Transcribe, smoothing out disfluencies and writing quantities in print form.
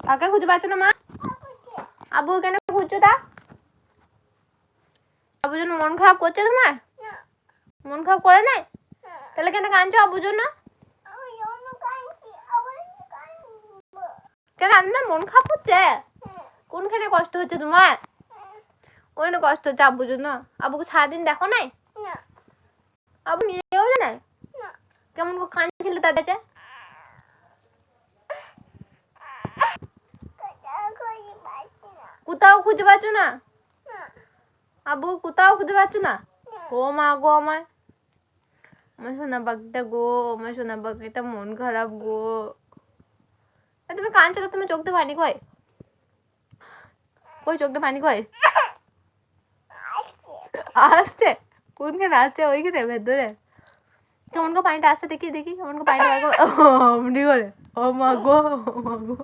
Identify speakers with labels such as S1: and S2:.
S1: কাকে খুঁজে পাচ্ছ না মা? আব্বু কেন খুঁজছো তা? আব্বুর জন্য মন খারাপ করছে তোমার? মন খারাপ করে নাই? তাহলে কেন কাঁদছো আব্বুর জন্য? কেন আপনার মন খারাপ হচ্ছে? কোনখানে কষ্ট হচ্ছে তোমার? ওখানে কষ্ট হচ্ছে আব্বুর জন্য? আব্বুকে সারাদিন দেখো নাই? আব্বু নিজেও জানাই কেমন কাঁদছিল তার কাছে? কোথাও খুঁজে পাচ্ছ না? আব্বু কোথাও খুঁজে পাচ্ছ না? ও মা গো আমার সোনা বাঘটা গো, আমার সোনা বাঘটা মন খারাপ গো। তুমি কাঁদছো তো, তুমি চোখতে পানি কই? কই চোখটা পানি কই? আসছে? কোনখানে আসছে? ওইখানে ভেতরে? কেমন করে পানিটা আসছে দেখি দেখি, কেমন করে পানিটা বার করে। ও মা গো, ও মা গো।